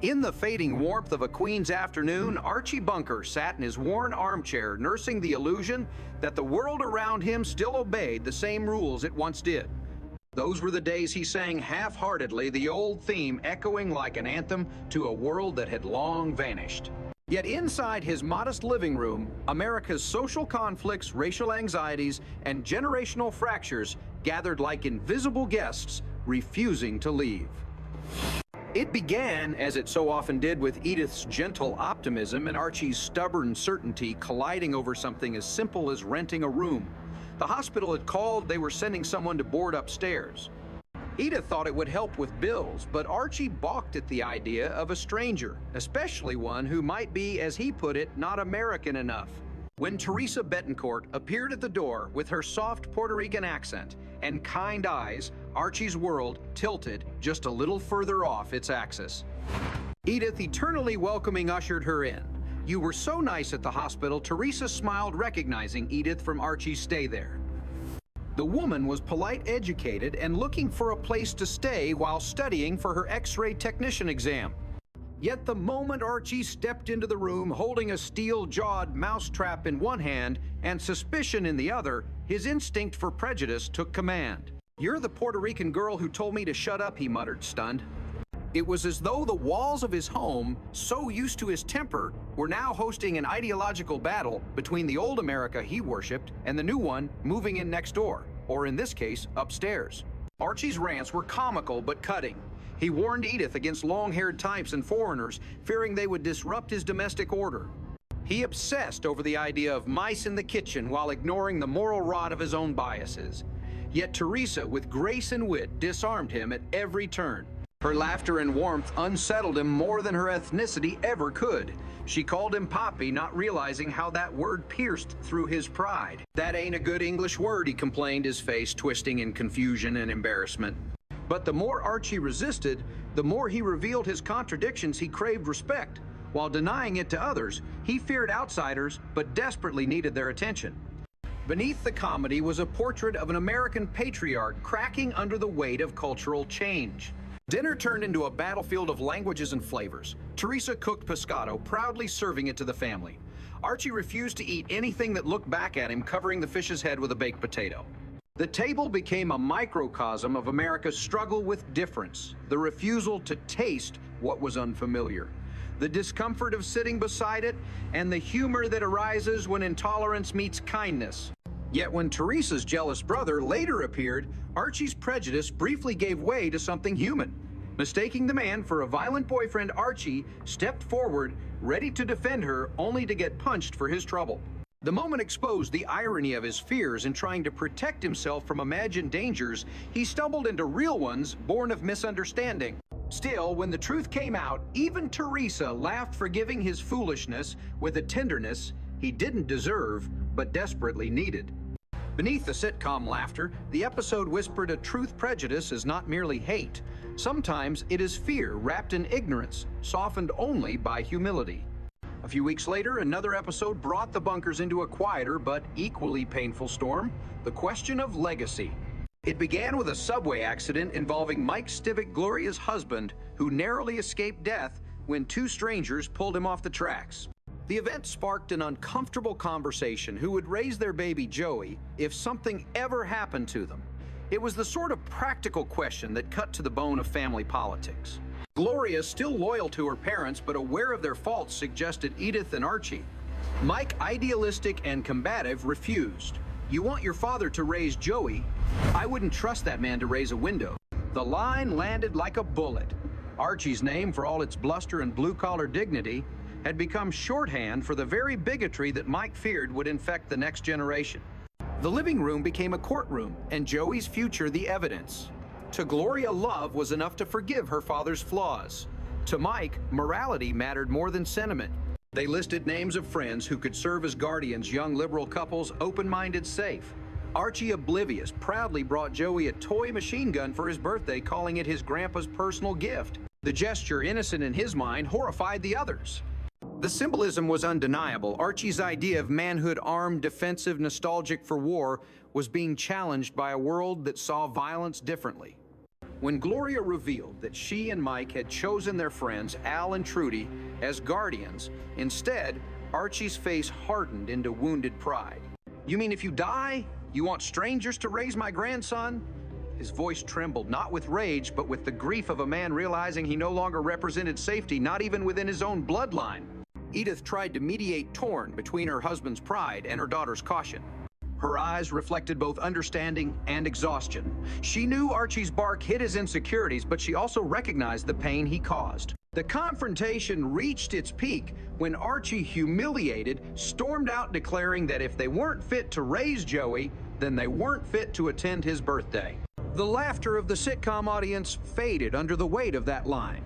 In the fading warmth of a Queen's afternoon, Archie Bunker sat in his worn armchair, nursing the illusion that the world around him still obeyed the same rules it once did. Those were the days he sang half-heartedly, the old theme echoing like an anthem to a world that had long vanished. Yet inside his modest living room, America's social conflicts, racial anxieties, and generational fractures gathered like invisible guests, refusing to leave. It began, as it so often did, with Edith's gentle optimism and Archie's stubborn certainty colliding over something as simple as renting a room. The hospital had called, they were sending someone to board upstairs. Edith thought it would help with bills, but Archie balked at the idea of a stranger, especially one who might be, as he put it, not American enough. When Teresa Betancourt appeared at the door with her soft Puerto Rican accent and kind eyes, Archie's world tilted just a little further off its axis. Edith, eternally welcoming, ushered her in. "You were so nice at the hospital," Teresa smiled, recognizing Edith from Archie's stay there. The woman was polite, educated, and looking for a place to stay while studying for her X-ray technician exam. Yet the moment Archie stepped into the room holding a steel-jawed mousetrap in one hand and suspicion in the other, his instinct for prejudice took command. "You're the Puerto Rican girl who told me to shut up," he muttered, stunned. It was as though the walls of his home, so used to his temper, were now hosting an ideological battle between the old America he worshipped and the new one moving in next door, or in this case, upstairs. Archie's rants were comical but cutting. He warned Edith against long-haired types and foreigners, fearing they would disrupt his domestic order. He obsessed over the idea of mice in the kitchen while ignoring the moral rod of his own biases. Yet Teresa, with grace and wit, disarmed him at every turn. Her laughter and warmth unsettled him more than her ethnicity ever could. She called him Papi, not realizing how that word pierced through his pride. "That ain't a good English word," he complained, his face twisting in confusion and embarrassment. But the more Archie resisted, the more he revealed his contradictions. He craved respect. While denying it to others, he feared outsiders, but desperately needed their attention. Beneath the comedy was a portrait of an American patriarch cracking under the weight of cultural change. Dinner turned into a battlefield of languages and flavors. Teresa cooked pescado, proudly serving it to the family. Archie refused to eat anything that looked back at him, covering the fish's head with a baked potato. The table became a microcosm of America's struggle with difference, the refusal to taste what was unfamiliar, the discomfort of sitting beside it, and the humor that arises when intolerance meets kindness. Yet when Teresa's jealous brother later appeared, Archie's prejudice briefly gave way to something human. Mistaking the man for a violent boyfriend, Archie stepped forward, ready to defend her, only to get punched for his trouble. The moment exposed the irony of his fears in trying to protect himself from imagined dangers. He stumbled into real ones born of misunderstanding. Still, when the truth came out, even Teresa laughed, forgiving his foolishness with a tenderness he didn't deserve, but desperately needed. Beneath the sitcom laughter, the episode whispered a truth: prejudice is not merely hate. Sometimes it is fear wrapped in ignorance, softened only by humility. A few weeks later, another episode brought the Bunkers into a quieter but equally painful storm: the question of legacy. It began with a subway accident involving Mike Stivic, Gloria's husband, who narrowly escaped death when two strangers pulled him off the tracks. The event sparked an uncomfortable conversation: who would raise their baby Joey if something ever happened to them? It was the sort of practical question that cut to the bone of family politics. Gloria, still loyal to her parents but aware of their faults, suggested Edith and Archie. Mike, idealistic and combative, refused. "You want your father to raise Joey? I wouldn't trust that man to raise a window." The line landed like a bullet. Archie's name, for all its bluster and blue-collar dignity, had become shorthand for the very bigotry that Mike feared would infect the next generation. The living room became a courtroom, and Joey's future the evidence. To Gloria, love was enough to forgive her father's flaws. To Mike, morality mattered more than sentiment. They listed names of friends who could serve as guardians, young liberal couples, open-minded, safe. Archie, oblivious, proudly brought Joey a toy machine gun for his birthday, calling it his grandpa's personal gift. The gesture, innocent in his mind, horrified the others. The symbolism was undeniable. Archie's idea of manhood, armed, defensive, nostalgic for war, was being challenged by a world that saw violence differently. When Gloria revealed that she and Mike had chosen their friends Al and Trudy as guardians, instead, Archie's face hardened into wounded pride. "You mean if you die, you want strangers to raise my grandson?" His voice trembled, not with rage, but with the grief of a man realizing he no longer represented safety, not even within his own bloodline. Edith tried to mediate, torn between her husband's pride and her daughter's caution. Her eyes reflected both understanding and exhaustion. She knew Archie's bark hid his insecurities, but she also recognized the pain he caused. The confrontation reached its peak when Archie, humiliated, stormed out declaring that if they weren't fit to raise Joey, then they weren't fit to attend his birthday. The laughter of the sitcom audience faded under the weight of that line.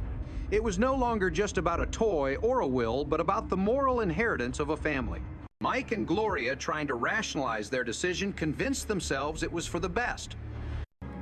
It was no longer just about a toy or a will, but about the moral inheritance of a family. Mike and Gloria, trying to rationalize their decision, convinced themselves it was for the best.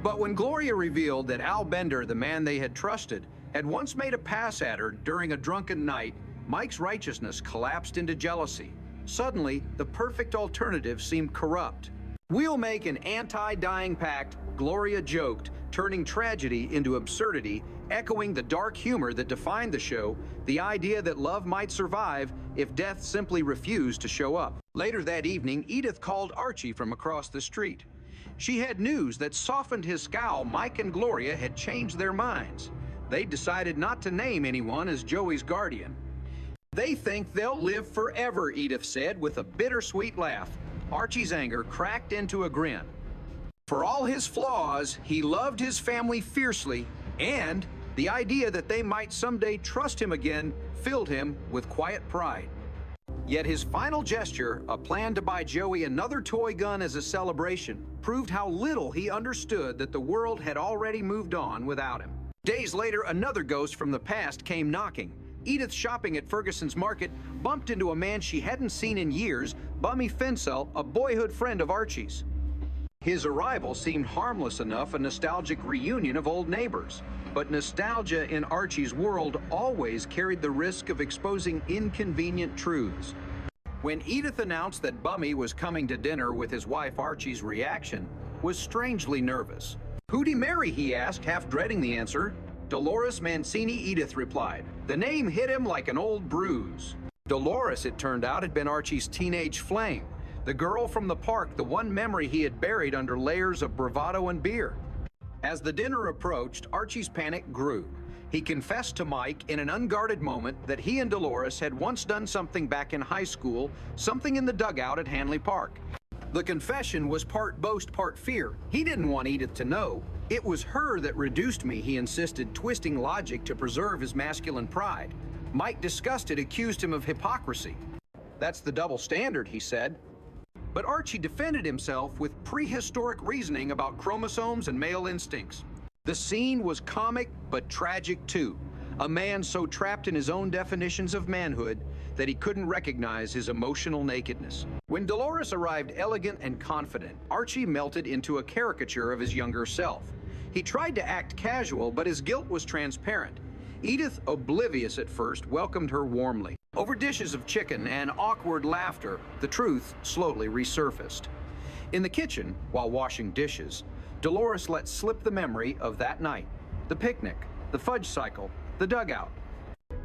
But when Gloria revealed that Al Bender, the man they had trusted, had once made a pass at her during a drunken night, Mike's righteousness collapsed into jealousy. Suddenly, the perfect alternative seemed corrupt. "We'll make an anti-dying pact," Gloria joked, turning tragedy into absurdity, echoing the dark humor that defined the show, the idea that love might survive if death simply refused to show up. Later that evening, Edith called Archie from across the street. She had news that softened his scowl. Mike and Gloria had changed their minds. They decided not to name anyone as Joey's guardian. "They think they'll live forever," Edith said with a bittersweet laugh. Archie's anger cracked into a grin. For all his flaws, he loved his family fiercely, and the idea that they might someday trust him again filled him with quiet pride. Yet his final gesture, a plan to buy Joey another toy gun as a celebration, proved how little he understood that the world had already moved on without him. Days later, another ghost from the past came knocking. Edith, shopping at Ferguson's Market, bumped into a man she hadn't seen in years, Bummy Fincel, a boyhood friend of Archie's. His arrival seemed harmless enough, a nostalgic reunion of old neighbors. But nostalgia in Archie's world always carried the risk of exposing inconvenient truths. When Edith announced that Bummy was coming to dinner with his wife, Archie's reaction was strangely nervous. "Who'd he marry?" he asked, half dreading the answer. "Dolores Mancini," Edith replied. The name hit him like an old bruise. Dolores, it turned out, had been Archie's teenage flame. The girl from the park, the one memory he had buried under layers of bravado and beer. As the dinner approached, Archie's panic grew. He confessed to Mike in an unguarded moment that he and Dolores had once done something back in high school, something in the dugout at Hanley Park. The confession was part boast, part fear. He didn't want Edith to know. "It was her that reduced me," he insisted, twisting logic to preserve his masculine pride. Mike, disgusted, accused him of hypocrisy. "That's the double standard," he said. But Archie defended himself with prehistoric reasoning about chromosomes and male instincts. The scene was comic but tragic too. A man so trapped in his own definitions of manhood that he couldn't recognize his emotional nakedness. When Dolores arrived elegant and confident, Archie melted into a caricature of his younger self. He tried to act casual, but his guilt was transparent. Edith, oblivious at first, welcomed her warmly. Over dishes of chicken and awkward laughter, the truth slowly resurfaced. In the kitchen, while washing dishes, Dolores let slip the memory of that night, the picnic, the fudge cycle, the dugout.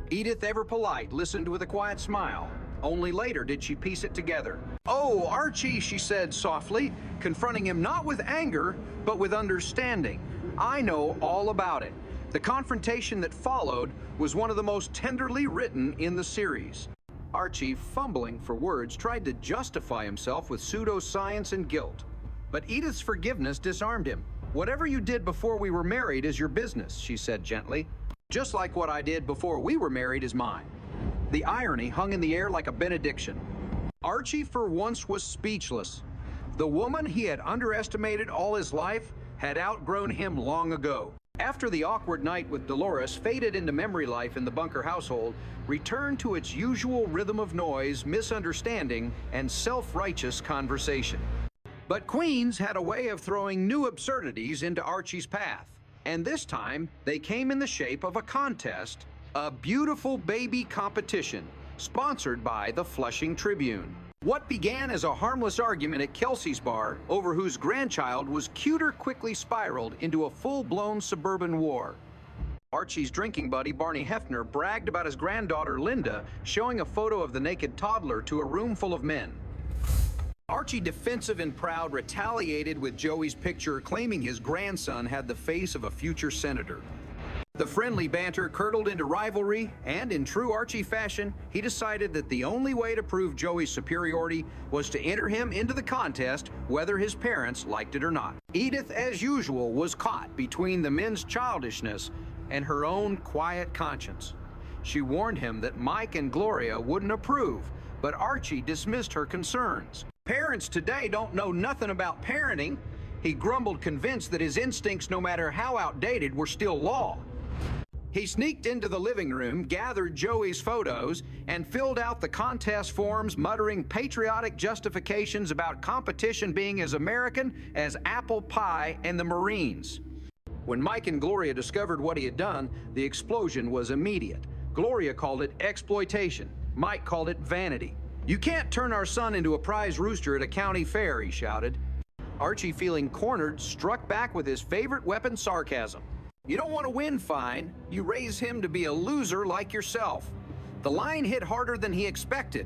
Edith, ever polite, listened with a quiet smile. Only later did she piece it together. "Oh, Archie," she said softly, confronting him not with anger, but with understanding. "I know all about it." The confrontation that followed was one of the most tenderly written in the series. Archie, fumbling for words, tried to justify himself with pseudoscience and guilt. But Edith's forgiveness disarmed him. "Whatever you did before we were married is your business," she said gently. "Just like what I did before we were married is mine." The irony hung in the air like a benediction. Archie for once was speechless. The woman he had underestimated all his life had outgrown him long ago. After the awkward night with Dolores faded into memory life in the Bunker household, returned to its usual rhythm of noise, misunderstanding, and self-righteous conversation. But Queens had a way of throwing new absurdities into Archie's path. And this time, they came in the shape of a contest, a beautiful baby competition, sponsored by the Flushing Tribune. What began as a harmless argument at Kelsey's bar over whose grandchild was cuter quickly spiraled into a full-blown suburban war. Archie's drinking buddy Barney Hefner bragged about his granddaughter Linda showing a photo of the naked toddler to a room full of men. Archie, defensive and proud, retaliated with Joey's picture, claiming his grandson had the face of a future senator. The friendly banter curdled into rivalry, and in true Archie fashion, he decided that the only way to prove Joey's superiority was to enter him into the contest, whether his parents liked it or not. Edith, as usual, was caught between the men's childishness and her own quiet conscience. She warned him that Mike and Gloria wouldn't approve, but Archie dismissed her concerns. Parents today don't know nothing about parenting. He grumbled, convinced that his instincts, no matter how outdated, were still law. He sneaked into the living room, gathered Joey's photos, and filled out the contest forms, muttering patriotic justifications about competition being as American as apple pie and the Marines. When Mike and Gloria discovered what he had done, the explosion was immediate. Gloria called it exploitation. Mike called it vanity. "You can't turn our son into a prize rooster at a county fair," he shouted. Archie, feeling cornered, struck back with his favorite weapon, sarcasm. "You don't want to win, fine. You raise him to be a loser like yourself." The line hit harder than he expected.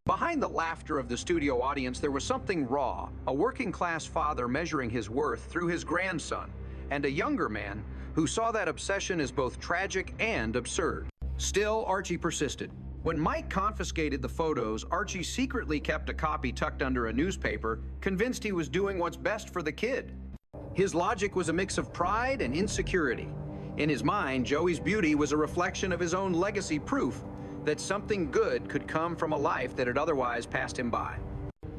Behind the laughter of the studio audience, there was something raw, a working-class father measuring his worth through his grandson, and a younger man who saw that obsession as both tragic and absurd. Still, Archie persisted. When Mike confiscated the photos, Archie secretly kept a copy tucked under a newspaper, convinced he was doing what's best for the kid. His logic was a mix of pride and insecurity. In his mind, Joey's beauty was a reflection of his own legacy, proof that something good could come from a life that had otherwise passed him by.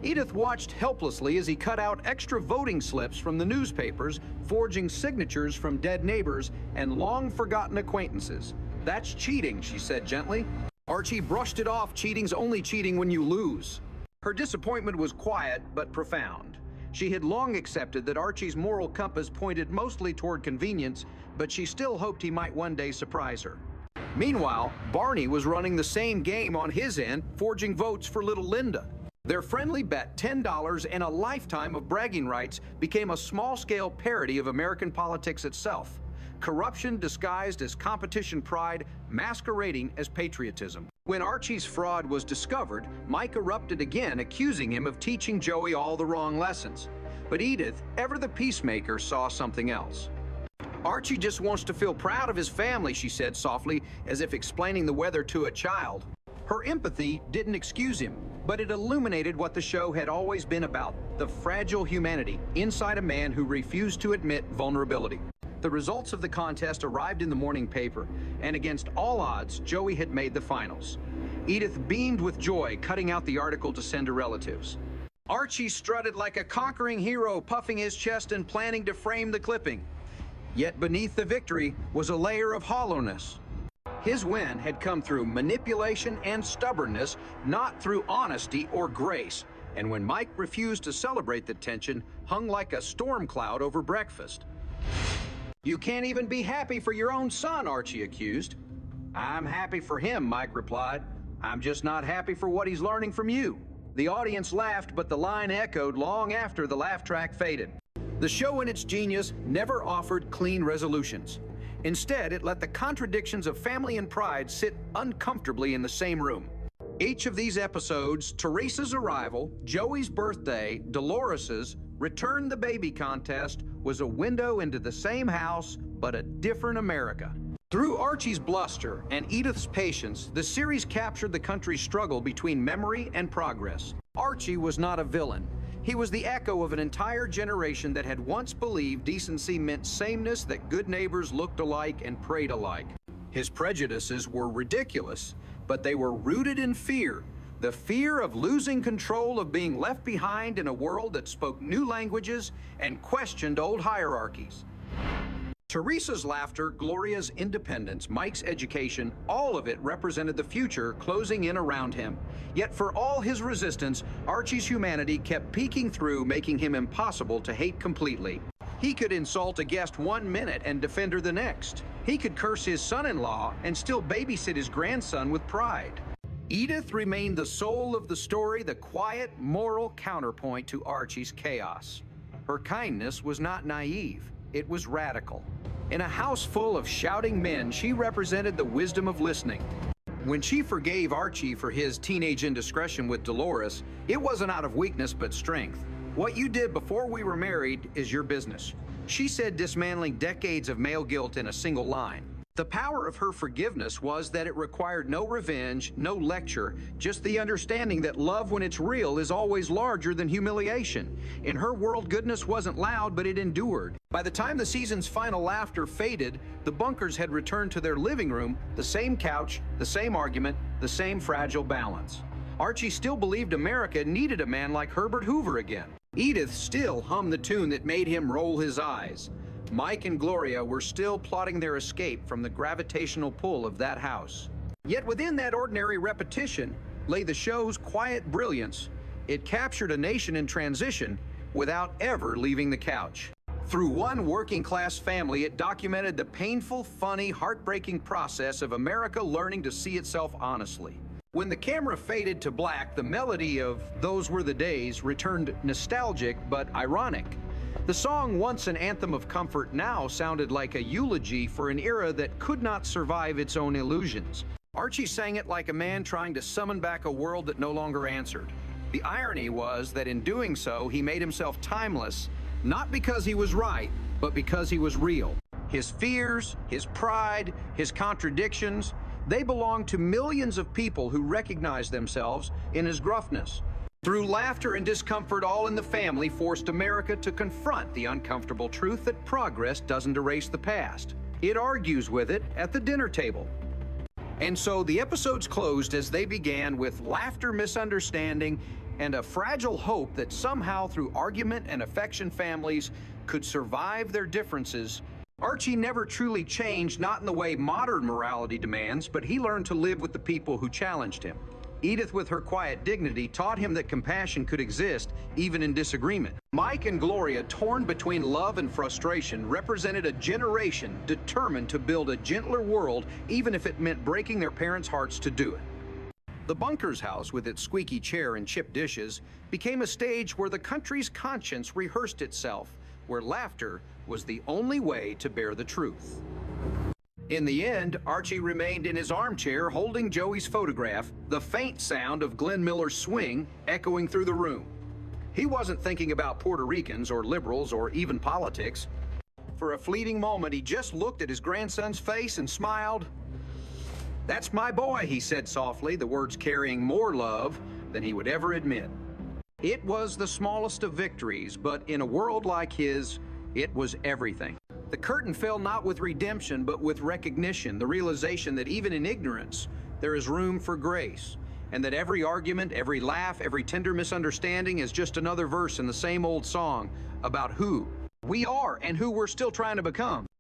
Edith watched helplessly as he cut out extra voting slips from the newspapers, forging signatures from dead neighbors and long-forgotten acquaintances. "That's cheating," she said gently. Archie brushed it off. "Cheating's only cheating when you lose." Her disappointment was quiet but profound. She had long accepted that Archie's moral compass pointed mostly toward convenience, but she still hoped he might one day surprise her. Meanwhile, Barney was running the same game on his end, forging votes for little Linda. Their friendly bet, $10 and a lifetime of bragging rights, became a small-scale parody of American politics itself. Corruption disguised as competition pride, masquerading as patriotism. When Archie's fraud was discovered, Mike erupted again, accusing him of teaching Joey all the wrong lessons. But Edith, ever the peacemaker, saw something else. "Archie just wants to feel proud of his family," she said softly, as if explaining the weather to a child. Her empathy didn't excuse him, but it illuminated what the show had always been about: the fragile humanity inside a man who refused to admit vulnerability. The results of the contest arrived in the morning paper, and against all odds, Joey had made the finals. Edith beamed with joy, cutting out the article to send to relatives. Archie strutted like a conquering hero, puffing his chest and planning to frame the clipping. Yet beneath the victory was a layer of hollowness. His win had come through manipulation and stubbornness, not through honesty or grace. And when Mike refused to celebrate, the tension hung like a storm cloud over breakfast. "You can't even be happy for your own son," Archie accused. "I'm happy for him," Mike replied. "I'm just not happy for what he's learning from you." The audience laughed, but the line echoed long after the laugh track faded. The show, in its genius, never offered clean resolutions. Instead, it let the contradictions of family and pride sit uncomfortably in the same room. Each of these episodes, Teresa's arrival, Joey's birthday, Dolores's, Return the Baby contest, was a window into the same house, but a different America. Through Archie's bluster and Edith's patience, the series captured the country's struggle between memory and progress. Archie was not a villain. He was the echo of an entire generation that had once believed decency meant sameness, that good neighbors looked alike and prayed alike. His prejudices were ridiculous, but they were rooted in fear. The fear of losing control, of being left behind in a world that spoke new languages and questioned old hierarchies. Teresa's laughter, Gloria's independence, Mike's education, all of it represented the future closing in around him. Yet for all his resistance, Archie's humanity kept peeking through, making him impossible to hate completely. He could insult a guest 1 minute and defend her the next. He could curse his son-in-law and still babysit his grandson with pride. Edith remained the soul of the story, the quiet, moral counterpoint to Archie's chaos. Her kindness was not naive, it was radical. In a house full of shouting men, she represented the wisdom of listening. When she forgave Archie for his teenage indiscretion with Dolores, it wasn't out of weakness but strength. "What you did before we were married is your business," she said, dismantling decades of male guilt in a single line. The power of her forgiveness was that it required no revenge, no lecture, just the understanding that love, when it's real, is always larger than humiliation. In her world, goodness wasn't loud, but it endured. By the time the season's final laughter faded, the Bunkers had returned to their living room, the same couch, the same argument, the same fragile balance. Archie still believed America needed a man like Herbert Hoover again. Edith still hummed the tune that made him roll his eyes. Mike and Gloria were still plotting their escape from the gravitational pull of that house. Yet within that ordinary repetition lay the show's quiet brilliance. It captured a nation in transition without ever leaving the couch. Through one working-class family, it documented the painful, funny, heartbreaking process of America learning to see itself honestly. When the camera faded to black, the melody of "Those Were the Days" returned nostalgic but ironic. The song, once an anthem of comfort, now sounded like a eulogy for an era that could not survive its own illusions. Archie sang it like a man trying to summon back a world that no longer answered. The irony was that in doing so, he made himself timeless, not because he was right, but because he was real. His fears, his pride, his contradictions, they belonged to millions of people who recognized themselves in his gruffness. Through laughter and discomfort, all in the family forced America to confront the uncomfortable truth that progress doesn't erase the past. It argues with it at the dinner table. And so the episodes closed as they began, with laughter, misunderstanding, and a fragile hope that somehow through argument and affection families could survive their differences. Archie never truly changed, not in the way modern morality demands, but he learned to live with the people who challenged him. Edith, with her quiet dignity, taught him that compassion could exist even in disagreement. Mike and Gloria, torn between love and frustration, represented a generation determined to build a gentler world, even if it meant breaking their parents' hearts to do it. The Bunkers house, with its squeaky chair and chipped dishes, became a stage where the country's conscience rehearsed itself, where laughter was the only way to bear the truth. In the end, Archie remained in his armchair holding Joey's photograph, the faint sound of Glenn Miller's swing echoing through the room. He wasn't thinking about Puerto Ricans or liberals or even politics. For a fleeting moment, he just looked at his grandson's face and smiled. "That's my boy," he said softly, the words carrying more love than he would ever admit. It was the smallest of victories, but in a world like his, it was everything. The curtain fell not with redemption, but with recognition, the realization that even in ignorance, there is room for grace, and that every argument, every laugh, every tender misunderstanding is just another verse in the same old song about who we are and who we're still trying to become.